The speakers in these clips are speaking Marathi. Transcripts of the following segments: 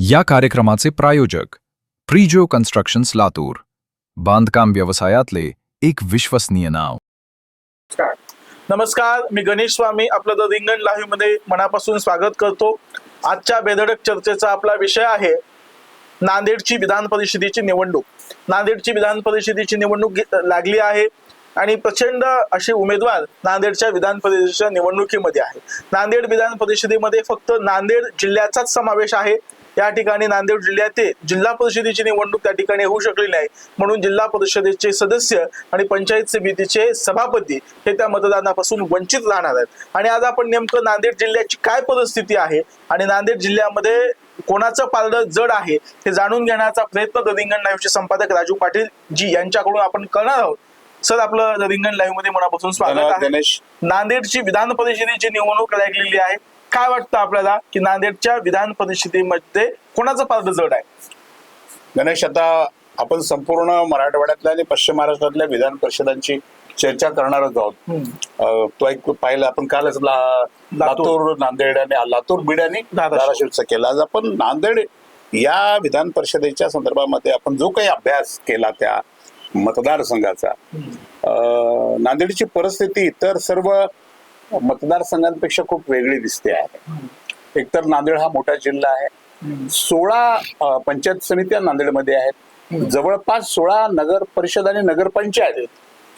या कार्यक्रमाचे प्रायोजक प्रिजो कन्स्ट्रक्शन्स लातूर, बांधकाम व्यवसायातले एक विश्वसनीय नाव. नमस्कार, मी गणेश स्वामी आपलं द रिंगण लाईव्ह मध्ये मनापासून स्वागत करतो. आजच्या बेधडक चर्चेचा आपला विषय आहे नांदेडची विधान परिषदेची निवडणूक. नांदेडची विधान परिषदेची निवडणूक लागली आहे आणि प्रचंड असे उमेदवार नांदेडच्या विधान परिषदेच्या निवडणुकीमध्ये आहे. नांदेड विधान परिषदेमध्ये फक्त नांदेड जिल्ह्याचाच समावेश आहे. या ठिकाणी नांदेड जिल्ह्यातील जिल्हा परिषदेची निवडणूक त्या ठिकाणी होऊ शकली नाही, म्हणून जिल्हा परिषदेचे सदस्य आणि पंचायत समितीचे सभापती हे त्या मतदानापासून वंचित राहणार आहेत. आणि आज आपण नेमकं नांदेड जिल्ह्याची काय परिस्थिती आहे आणि नांदेड जिल्ह्यामध्ये कोणाचं पारडं जड आहे हे जाणून घेण्याचा प्रयत्न द रिंगण लाईव्हचे संपादक राजू पाटील जी यांच्याकडून आपण करणार आहोत. सर, आपलं द रिंगण लाईव्ह मध्ये मनापासून स्वागत आहे. नांदेडची विधान परिषदेची निवडणूक लागलेली आहे. काय वाटतं आपल्याला की नांदेडच्या विधान परिषदेमध्ये कोणाचं पारडं जड आहे? गणेश, आता आपण संपूर्ण मराठवाड्यातल्या आणि पश्चिम महाराष्ट्रातल्या विधान परिषदांची चर्चा करणारच आहोत. तो एक पाहिलं आपण कालच लातूर, नांदेड आणि लातूर, बीड आणि धाराशिवचा केला. आज आपण नांदेड या विधान परिषदेच्या संदर्भामध्ये आपण जो काही अभ्यास केला त्या मतदारसंघाचा, नांदेडची परिस्थिती इतर सर्व मतदारसंघांपेक्षा खूप वेगळी दिसते आहे. एकतर नांदेड हा मोठा जिल्हा आहे. 16 पंचायत समित्या नांदेडमध्ये आहेत. जवळपास 16 नगर परिषद आणि नगरपंचायत आहेत,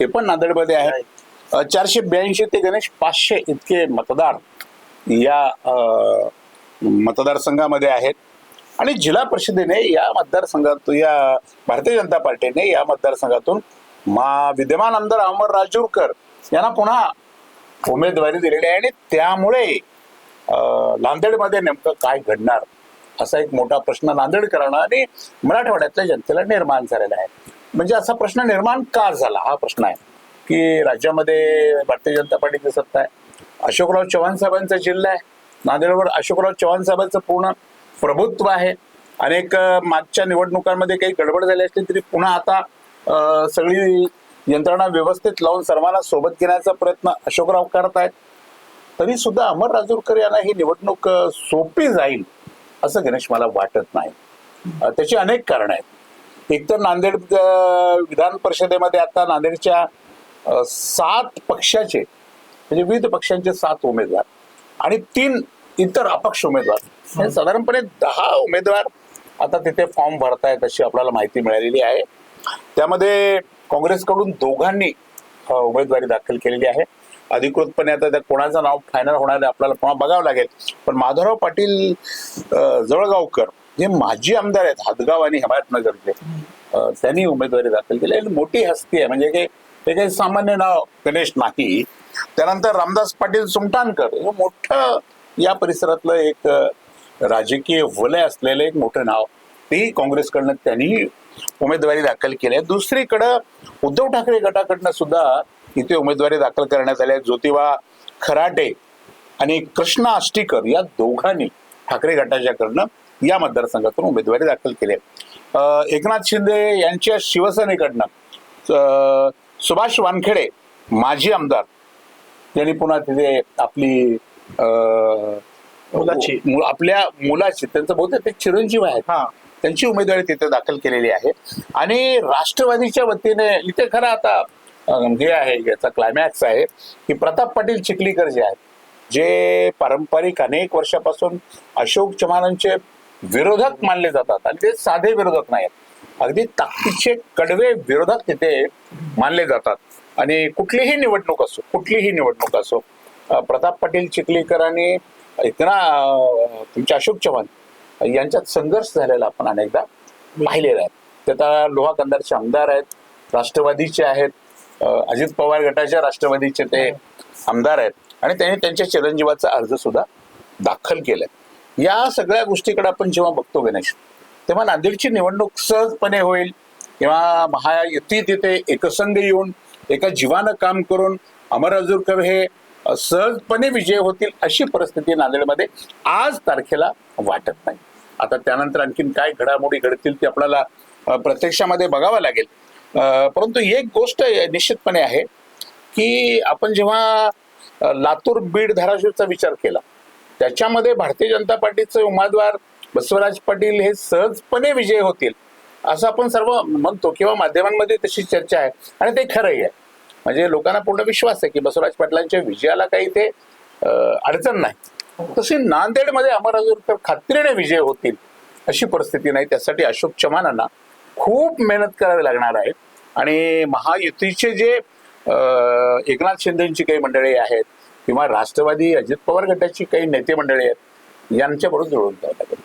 हे पण नांदेडमध्ये आहेत. 482 ते गणेश 500 इतके मतदार या मतदारसंघामध्ये आहेत. आणि जिल्हा परिषदेने या मतदारसंघातून, या भारतीय जनता पार्टीने या मतदारसंघातून विद्यमान आमदार अमर राजूरकर यांना पुन्हा उमेदवारी दिलेली आहे. आणि त्यामुळे नांदेडमध्ये नेमकं काय घडणार असा एक मोठा प्रश्न नांदेडकरांना आणि मराठवाड्यातल्या जनतेला निर्माण झालेला आहे. म्हणजे असा प्रश्न निर्माण का झाला हा प्रश्न आहे की राज्यामध्ये भारतीय जनता पार्टीची सत्ता आहे. अशोकराव चव्हाण साहेबांचा जिल्हा आहे. नांदेडवर अशोकराव चव्हाण साहेबांचं पूर्ण प्रभुत्व आहे. अनेक मागच्या निवडणुकांमध्ये काही गडबड झाली असली तरी पुन्हा आता सगळी यंत्रणा व्यवस्थित लावून सर्वांना सोबत घेण्याचा प्रयत्न अशोकराव करत आहेत. तरी सुद्धा अमर राजूरकर यांना ही निवडणूक सोपी जाईल असं गणेश मला वाटत नाही. त्याची अनेक कारण आहेत. एकतर नांदेड विधान परिषदेमध्ये आता नांदेडच्या 7 पक्षाचे म्हणजे विविध पक्षांचे 7 उमेदवार आणि 3 इतर अपक्ष उमेदवार, साधारणपणे 10 उमेदवार आता तिथे फॉर्म भरतायत अशी आपल्याला माहिती मिळालेली आहे. त्यामध्ये काँग्रेसकडून 2घांनी उमेदवारी दाखल केलेली आहे. अधिकृतपणे आता त्या कोणाचं नाव फायनल होणार आहे आपल्याला पुन्हा बघावं लागेल. पण माधवराव पाटील जवळगावकर जे माजी आमदार आहेत हातगाव आणि हिमायतनगरचे, त्यांनी उमेदवारी दाखल केली. मोठी हस्ती आहे, म्हणजे ते काही सामान्य नाव गणेश नाही. त्यानंतर रामदास पाटील सुमटानकर हे मोठं या परिसरातलं एक राजकीय वलय असलेलं एक मोठं नाव, तेही काँग्रेसकडनं त्यांनी उमेदवारी दाखल केली आहे. दुसरीकडं उद्धव ठाकरे गटाकडनं सुद्धा इथे उमेदवारी दाखल करण्यात आल्या. ज्योतिबा खराटे आणि कृष्णा आष्टीकर या 2घांनी ठाकरे गटाच्याकडनं या मतदारसंघातून उमेदवारी दाखल केली आहे. एकनाथ शिंदे यांच्या शिवसेनेकडनं सुभाष वानखेडे माजी आमदार यांनी पुन्हा तिथे आपली आपल्या मुलाची, त्यांचं बहुतेक ते चिरंजीव आहेत, त्यांची उमेदवारी तिथे दाखल केलेली आहे. आणि राष्ट्रवादीच्या वतीने इथे खरं आता हे आहे, याचा क्लायमॅक्स आहे की प्रताप पाटील चिखलीकर जे आहेत, जे पारंपरिक अनेक वर्षापासून अशोक चव्हाणांचे विरोधक मानले जातात आणि ते साधे विरोधक नाहीत, अगदी ताकदीचे कडवे विरोधक तिथे मानले जातात. आणि कुठलीही निवडणूक असो प्रताप पाटील चिखलीकर आणि तुमचे अशोक चव्हाण यांच्यात संघर्ष झालेला आपण अनेकदा पाहिलेला आहे. ते आता लोहा कंदारचे आमदार आहेत, राष्ट्रवादीचे आहेत, अजित पवार गटाच्या राष्ट्रवादीचे ते आमदार आहेत आणि त्यांनी त्यांच्या चिरंजीवाचा अर्ज सुद्धा दाखल केलाय. या सगळ्या गोष्टीकडे आपण जेव्हा बघतो गणेश, तेव्हा नांदेडची निवडणूक सहजपणे होईल किंवा महायुती तिथे एकसंघ येऊन एका जीवानं काम करून अमर राजूरकर हे सहजपणे विजय होतील अशी परिस्थिती नांदेडमध्ये आज तारखेला वाटत नाही. आता त्यानंतर आणखीन काय घडामोडी घडतील ते आपल्याला प्रत्यक्षामध्ये बघावं लागेल. परंतु एक गोष्ट निश्चितपणे आहे की आपण जेव्हा लातूर, बीड, धाराशिवचा विचार केला त्याच्यामध्ये भारतीय जनता पार्टीचे उमेदवार बसवराज पाटील हे सहजपणे विजय होतील असं आपण सर्व म्हणतो किंवा माध्यमांमध्ये तशी चर्चा आहे आणि ते खरंही आहे. म्हणजे लोकांना पूर्ण विश्वास आहे की बसवराज पाटलांच्या विजयाला काही ते अडचण नाही. तशी नांदेडमध्ये अमर राजूरकर खात्रीने विजय होतील अशी परिस्थिती नाही. त्यासाठी अशोक चव्हाणांना खूप मेहनत करावी लागणार आहे आणि महायुतीचे जे एकनाथ शिंदेची काही मंडळी आहेत किंवा राष्ट्रवादी अजित पवार गटाची काही नेते मंडळी आहेत यांच्याबरोबर जुळून जावं लागेल.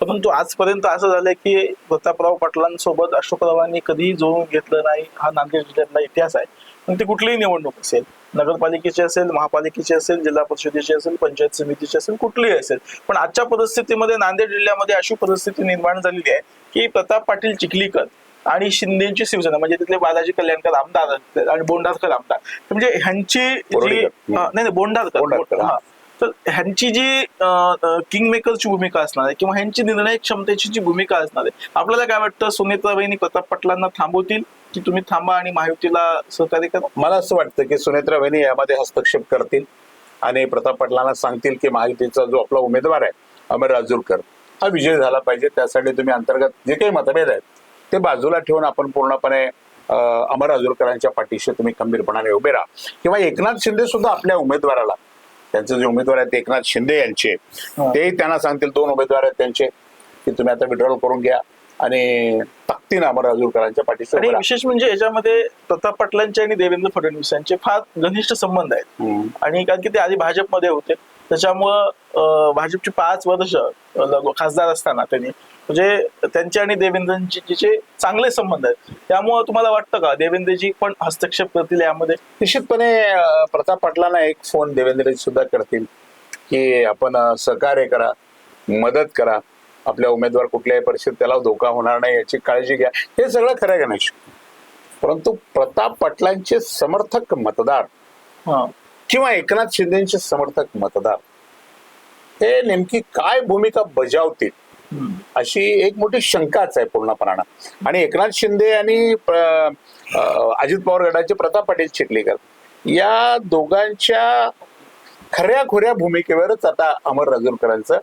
परंतु आजपर्यंत असं झालंय की प्रतापराव पाटलांसोबत अशोकरावांनी कधीही जुळवून घेतलं नाही. हा नांदेड जिल्ह्यातला इतिहास आहे. पण ती कुठलीही निवडणूक असेल, नगरपालिकेची असेल, महापालिकेची असेल, जिल्हा परिषदेची असेल, पंचायत समितीची असेल, कुठलीही असेल. पण आजच्या परिस्थितीमध्ये नांदेड जिल्ह्यामध्ये अशी परिस्थिती निर्माण झालेली आहे की प्रताप पाटील चिखलीकर आणि शिंदेची शिवसेना म्हणजे तिथले बालाजी कल्याणकर आमदार आणि बोंडारकर आमदार म्हणजे ह्यांची जी नाही बोंडारकर तर ह्यांची जी किंग मेकरची भूमिका असणार आहे किंवा ह्यांची निर्णय क्षमतेची जी भूमिका असणार आहे, आपल्याला काय वाटतं सुनेत्राबाईंनी प्रताप पाटलांना थांबवतील की तुम्ही थांबा आणि महायुतीला सहकार्य करा? मला असं वाटतं की सुनेत्राबाईंनी यामध्ये हस्तक्षेप करतील आणि प्रताप पाटलांना सांगतील की महायुतीचा जो आपला उमेदवार आहे अमर राजूरकर हा विजय झाला पाहिजे. त्यासाठी तुम्ही अंतर्गत जे काही मतभेद आहेत ते बाजूला ठेवून आपण पूर्णपणे अमर राजूरकरांच्या पाठीशी तुम्ही खंबीरपणाने उभे राहा. किंवा एकनाथ शिंदे सुद्धा आपल्या उमेदवाराला, त्यांचे जे उमेदवार आहेत एकनाथ शिंदे यांचे, ते त्यांना सांगतील 2 उमेदवार आहेत त्यांचे की तुम्ही आता विड्रॉल करून घ्या आणि ताकदीने अमर राजूरकरांच्या पाठीशी आणि उभे राहा. विशेष म्हणजे याच्यामध्ये प्रताप पाटलांचे आणि देवेंद्र फडणवीस यांचे फार घनिष्ठ संबंध आहेत. आणि कारण की ते आधी भाजपमध्ये होते त्याच्यामुळं भाजपची 5 वर्ष खासदार असताना त्यांनी म्हणजे त्यांचे आणि देवेंद्रांचे जे चांगले संबंध आहेत. त्यामुळं तुम्हाला वाटतं का देवेंद्रजी पण हस्तक्षेप करतील यामध्ये? निश्चितपणे प्रताप पाटलांना एक फोन देवेंद्रजी सुद्धा करतील की आपण सहकार्य करा, मदत करा, आपल्या उमेदवार कुठल्याही परिस्थितीत त्याला धोका होणार नाही याची काळजी घ्या. हे सगळं खरं आहे गणेश. परंतु प्रताप पाटलांचे समर्थक मतदार किंवा एकनाथ शिंदेचे समर्थक मतदार हे नेमकी काय भूमिका बजावतील अशी एक मोठी शंकाच आहे पूर्णपणानं. आणि एकनाथ शिंदे आणि अजित पवार गटाचे प्रताप पाटील चिखलीकर या दोघांच्या खऱ्या खुऱ्या भूमिकेवरच आता अमर राजूरकरांचं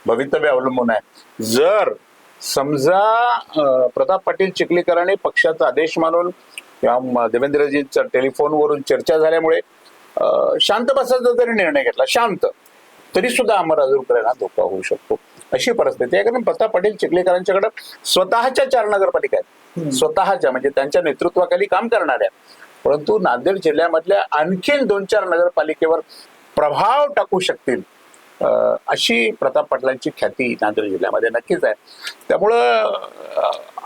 भवितव्य अवलंबून आहे. जर समजा प्रताप पाटील चिखलीकरांनी पक्षाचा आदेश मानून किंवा देवेंद्रजींच्या टेलिफोनवरून चर्चा झाल्यामुळे शांत बसायचा जरी निर्णय घेतला शांत, तरी सुद्धा अमर राजूरकरांना धोका होऊ शकतो अशी परिस्थिती आहे. कारण प्रताप पाटील चिखलीकरांच्याकडे स्वतःच्या 4 नगरपालिका आहेत, स्वतःच्या म्हणजे त्यांच्या नेतृत्वाखाली काम करणाऱ्या. परंतु नांदेड जिल्ह्यामधल्या आणखीन 2-4 नगरपालिकेवर प्रभाव टाकू शकतील अशी प्रताप पाटलांची ख्याती नांदेड जिल्ह्यामध्ये नक्कीच आहे. त्यामुळं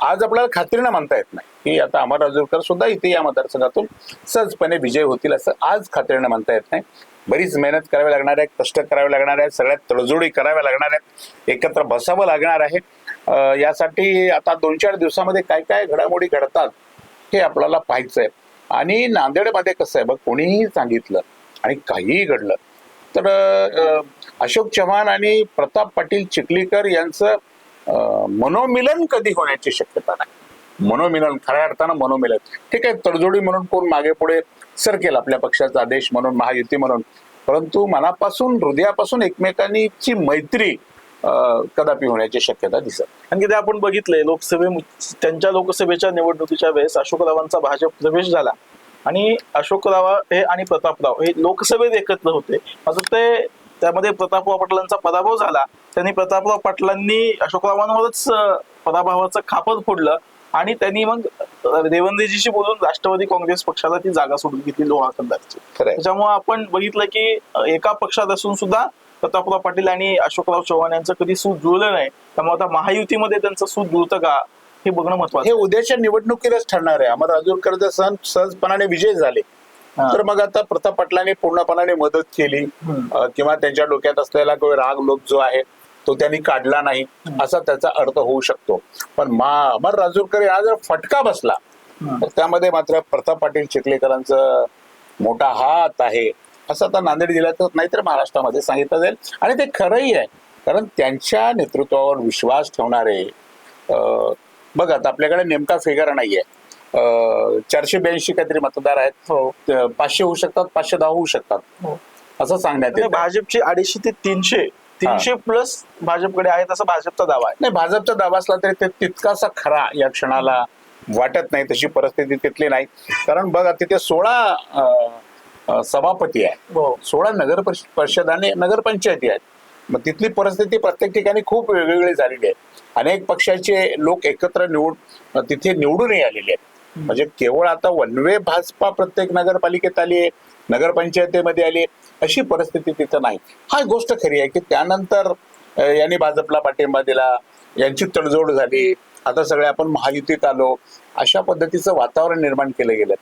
आज आपल्याला खात्रीनं म्हणता येत नाही की आता अमर राजूरकर सुद्धा इथे या मतदारसंघातून सहजपणे विजय होतील असं आज खात्रीनं म्हणता येत नाही. बरीच मेहनत करावी लागणार आहे, कष्ट करावे लागणार आहेत, सगळ्यात तडजोडी कराव्या लागणार आहेत, एकत्र बसावं लागणार आहे. यासाठी आता 2-4 दिवसामध्ये काय काय घडामोडी घडतात हे आपल्याला पाहायचंय. आणि नांदेडमध्ये कसं आहे बघ, कोणीही सांगितलं आणि काहीही घडलं तर अशोक चव्हाण आणि प्रताप पाटील चिखलीकर यांचं मनोमिलन कधी होण्याची शक्यता नाही. मनोमिलन खऱ्या अर्थानं मनोमिलन ठीक आहे, तडजोडी म्हणून कोण मागे पुढे सरकेल आपल्या पक्षाचा आदेश म्हणून, महायुती म्हणून, परंतु मनापासून हृदयापासून एकमेकांची मैत्री कदापि होण्याची शक्यता दिसत. आणखी ते आपण बघितलंय त्यांच्या लोकसभेच्या निवडणुकीच्या वेळेस अशोकरावांचा भाजप प्रवेश झाला आणि अशोकराव हे आणि प्रतापराव हे लोकसभेत एकत्र होते. मात्र ते त्यामध्ये प्रतापराव पाटलांचा पराभव झाला. त्यांनी प्रतापराव पाटलांनी अशोकरावांवरच पराभवाचं खापर फोडलं आणि त्यांनी मग देवेंद्रजीशी बोलून राष्ट्रवादी काँग्रेस पक्षाला ती जागा सोडून घेतली लोहा कंदारची. त्याच्यामुळे आपण बघितलं की एका पक्षात असून सुद्धा प्रतापराव पाटील आणि अशोकराव चव्हाण यांचं कधी सूत जुळलं नाही. त्यामुळे आता महायुतीमध्ये त्यांचं सूत जुळतं का हे बघणं महत्वाचं. हे उद्याच्या निवडणुकीलाच ठरणार आहे. अमर राजूरकर जर सहजपणाने विजय झाले तर मग आता प्रताप पाटलांनी पूर्णपणाने मदत केली किंवा त्यांच्या डोक्यात असलेला काही राग लोभ जो आहे तो त्यांनी काढला नाही असा त्याचा अर्थ होऊ शकतो. पण अमर राजूरकर यांना जर फटका बसला तर त्यामध्ये मात्र प्रताप पाटील चिखलीकरांचं मोठा हात आहे असं आता नांदेड जिल्ह्यातच नाही तर महाराष्ट्रामध्ये सांगितलं जाईल. आणि ते खरंही आहे, कारण त्यांच्या नेतृत्वावर विश्वास ठेवणारे बघ आता आपल्याकडे नेमका फिगर नाहीये, 482 काहीतरी मतदार आहेत, 500 होऊ शकतात, 510 होऊ शकतात असं सांगण्यात येतं. भाजपची 250 ते 300 300+ भाजपकडे आहेत असं भाजपचा दावा आहे. नाही, भाजपचा दावा असला तरी ते तितकासा खरा या क्षणाला वाटत नाही. तशी परिस्थिती तिथली नाही. कारण बघा तिथे 16 सभापती आहे, हो. 16 नगर परिषद आणि नगरपंचायती आहेत. मग तिथली परिस्थिती प्रत्येक ठिकाणी खूप वेगवेगळी झालेली आहे. अनेक पक्षाचे लोक एकत्र तिथे निवडूनही आलेले आहेत. म्हणजे केवळ आता वनवे भाजपा प्रत्येक नगरपालिकेत आली आहे, नगरपंचायतीमध्ये आली आहे, अशी परिस्थिती तिथं नाही. हा गोष्ट खरी आहे की त्यानंतर यांनी भाजपला पाठिंबा दिला, यांची तडजोड झाली, आता सगळे आपण महायुतीत आलो, अशा पद्धतीचं वातावरण निर्माण केलं गेलं.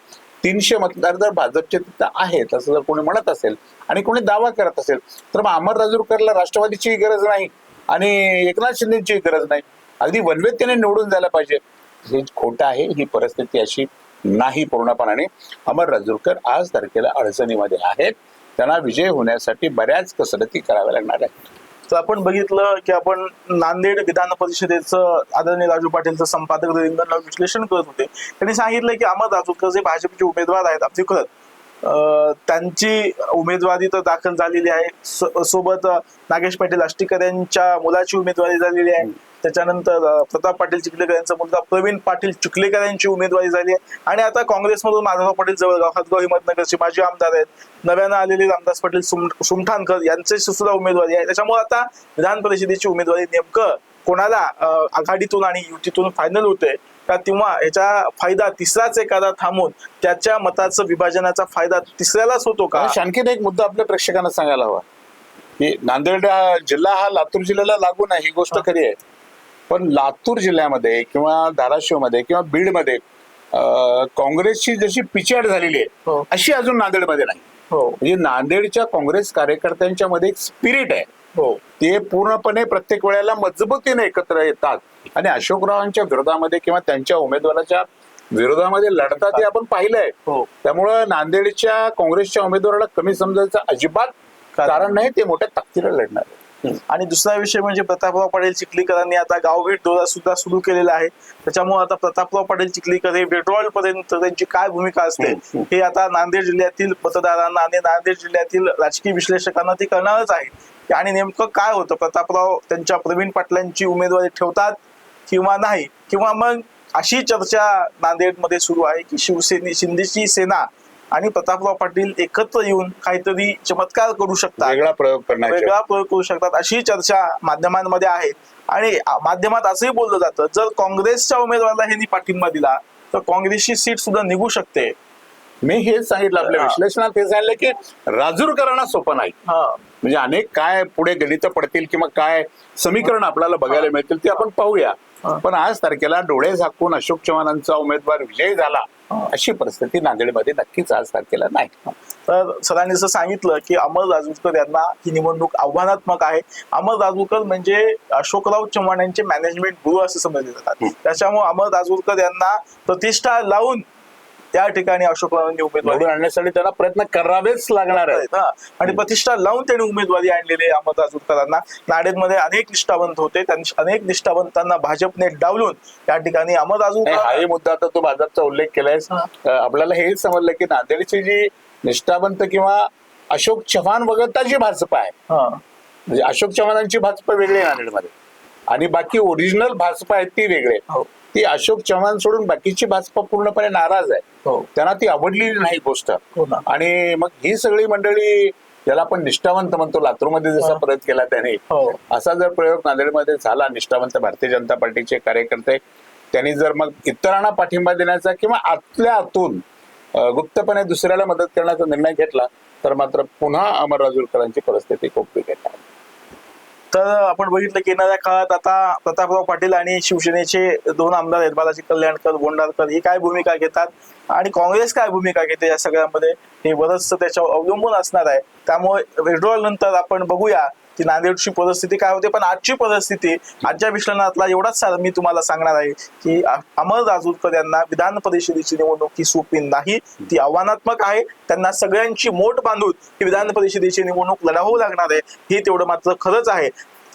300 मतदार जर भाजपचे तिथं आहेत असं जर कोणी म्हणत असेल आणि कोणी दावा करत असेल तर मग अमर राजूरकरला राष्ट्रवादीची गरज नाही आणि एकनाथ शिंदेची गरज नाही. अगदी वनवेत त्याने निवडून जायला पाहिजे. हे खोटं आहे. ही परिस्थिती अशी नाही पूर्णपणाने. अमर राजूरकर आज तारखेला अडचणीमध्ये आहेत. त्यांना विजय होण्यासाठी बऱ्याच कसरती कराव्या लागणार आहेत. तर आपण बघितलं की आपण नांदेड विधान परिषदेचं आदरणीय राजू पाटीलचं संपादक रिंगणला विश्लेषण करत होते. त्यांनी सांगितलं की अमर राजूरकर जे भाजपचे उमेदवार आहेत अगदी खरंच त्यांची उमेदवारी तर दाखल झालेली आहे. सोबत नागेश पाटील आष्टीकर यांच्या मुलाची उमेदवारी झालेली आहे. त्याच्यानंतर प्रताप पाटील चिखलेकर यांचा मुलगा प्रवीण पाटील चिखलेकर यांची उमेदवारी झाली आहे. आणि आता काँग्रेसमधून माधवराव पाटील जवळगाव हातगाव हिमतनगरचे माजी आमदार आहेत. नव्यानं आलेले रामदास पाटील सुमठाणकर यांची सुद्धा उमेदवारी आहे. त्याच्यामुळे आता विधान परिषदेची उमेदवारी नेमकं कोणाला आघाडीतून आणि युतीतून फायनल होते का, तेव्हा याचा फायदा तिसराच एखादा थांबून त्याच्या मताचं विभाजनाचा फायदा तिसऱ्यालाच होतो का? आणखीन एक मुद्दा आपल्या प्रेक्षकांना सांगायला हवा की नांदेड जिल्हा हा लातूर जिल्ह्याला लागून आहे, ही गोष्ट खरी आहे. पण लातूर जिल्ह्यामध्ये किंवा धाराशिवमध्ये किंवा बीडमध्ये काँग्रेसची जशी पिछेहाट झालेली आहे अशी अजून नांदेडमध्ये नाही. म्हणजे नांदेडच्या काँग्रेस कार्यकर्त्यांच्या मध्ये एक स्पिरिट आहे. ते पूर्णपणे प्रत्येक वेळेला मजबूतीने एकत्र येतात आणि अशोकरावांच्या विरोधामध्ये किंवा त्यांच्या उमेदवाराच्या विरोधामध्ये लढतात हे आपण पाहिलंय. त्यामुळं नांदेडच्या काँग्रेसच्या उमेदवाराला कमी समजायचं अजिबात कारण नाही. ते मोठ्या ताकदीने लढणार आहे. आणि दुसरा विषय म्हणजे प्रतापराव पाटील चिखलीकरांनी आता गावभेट दौरा सुद्धा सुरू केलेला आहे. त्याच्यामुळे आता प्रतापराव पाटील चिखलीकर हे विड्रॉल पर्यंत त्यांची काय भूमिका असते हे आता नांदेड जिल्ह्यातील मतदारांना आणि नांदेड जिल्ह्यातील राजकीय विश्लेषकांना ते कळणारच आहे. आणि नेमकं काय होतं, प्रतापराव त्यांच्या प्रवीण पाटलांची उमेदवारी ठेवतात किंवा नाही, किंवा मग अशी चर्चा नांदेडमध्ये सुरू आहे की शिंदेची सेना आणि प्रतापराव पाटील एकत्र येऊन काहीतरी चमत्कार करू शकतात, वेगळा प्रयोग करू शकतात, अशी चर्चा माध्यमांमध्ये आहे. आणि माध्यमात असंही बोललं जातं जर काँग्रेसच्या उमेदवाराला ह्यांनी पाठिंबा दिला तर काँग्रेसची सीट सुद्धा निघू शकते. मी हेच सांगितलं आपल्या विश्लेषणात, हे सांगितलं की राजूरकरांना सोपं नाही. म्हणजे अनेक काय पुढे गणित पडतील किंवा काय समीकरण आपल्याला बघायला मिळतील ते आपण पाहूया. पण आज तारखेला डोळे झाकून अशोक चव्हाणांचा उमेदवार विजयी झाला अशी परिस्थिती नांदेडमध्ये नक्कीच आज तारखेला नाही. तर सरांनी असं सांगितलं की अमर राजूरकर यांना ही निवडणूक आव्हानात्मक आहे. अमर राजूरकर म्हणजे अशोकराव चव्हाण यांचे मॅनेजमेंट गुरु असे समजले जातात. त्याच्यामुळे अमर राजूरकर यांना प्रतिष्ठा लावून त्या ठिकाणी अशोकरावांनी उमेदवारी आणण्यासाठी त्यांना प्रयत्न करावेच लागणार आहेत. आणि प्रतिष्ठा लावून त्यांनी उमेदवारी आणलेली अमर राजूरकरांना. नांदेडमध्ये अनेक निष्ठावंत होते, अनेक निष्ठावंतांना भाजपने डावलून त्या ठिकाणी अमर राजूरकर. हाही मुद्दा आता तो भाजपचा उल्लेख केलाय. आपल्याला हेच समजलं की नांदेडची जी निष्ठावंत किंवा अशोक चव्हाण वगळता जी भाजप आहे, म्हणजे अशोक चव्हाणांची भाजप वेगळी आहे नांदेडमध्ये आणि बाकी ओरिजिनल भाजप आहेत ती वेगळे. ती अशोक चव्हाण सोडून बाकीची भाजप पूर्णपणे नाराज आहे. त्यांना ती आवडलेली नाही गोष्ट. आणि मग ही सगळी मंडळी ज्याला आपण निष्ठावंत म्हणतो, लातूरमध्ये जसा प्रयोग केला त्याने, असा जर प्रयोग नांदेडमध्ये झाला, निष्ठावंत भारतीय जनता पार्टीचे कार्यकर्ते त्यांनी जर मग इतरांना पाठिंबा देण्याचा किंवा आतल्या आतून गुप्तपणे दुसऱ्याला मदत करण्याचा निर्णय घेतला तर मात्र पुन्हा अमर राजूरकरांची परिस्थिती खूप बिकट आहे. तर आपण बघितलं की येणाऱ्या काळात आता प्रतापराव पाटील आणि शिवसेनेचे 2 आमदार आहेत, बालाजी कल्याणकर, बोंडारकर, ही काय भूमिका घेतात आणि काँग्रेस काय भूमिका घेते या सगळ्यामध्ये हे बरंचसं त्याच्यावर अवलंबून असणार आहे. त्यामुळे विड्रॉल नंतर आपण बघूया की नांदेडची परिस्थिती काय होते. पण आजची परिस्थिती, आजच्या विश्लेषणातला एवढाच मी तुम्हाला सांगणार आहे की अमर राजूरकर यांना विधान परिषदेची निवडणूक ही सोपी नाही, ती आव्हानात्मक आहे. त्यांना सगळ्यांची मोठ बांधून ही विधान परिषदेची निवडणूक लढावं लागणार आहे, हे तेवढं मात्र खरंच आहे.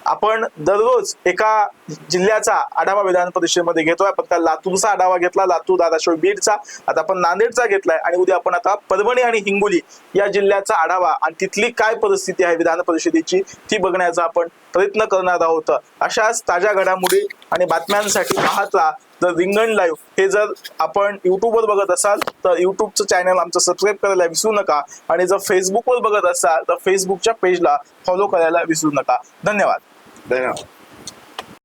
आपण दररोज एका जिल्ह्याचा आढावा विधान परिषदेमध्ये घेतोय. आपण काल लातूरचा आढावा घेतला, लातूर, धाराशिव, बीडचा. आता आपण नांदेडचा घेतलाय आणि उद्या आपण आता परभणी आणि हिंगोली या जिल्ह्याचा आढावा आणि तिथली काय परिस्थिती आहे विधान परिषदेची ती बघण्याचा आपण प्रयत्न करणार आहोत. अशाच ताज्या घडामोडी आणि बातम्यांसाठी पाहत राहा द रिंगण लाईव्ह. हे जर आपण युट्यूबवर बघत असाल तर युट्यूबचं चॅनल आमचं सबस्क्राईब करायला विसरू नका आणि जर फेसबुकवर बघत असाल तर फेसबुकच्या पेजला फॉलो करायला विसरू नका. धन्यवाद.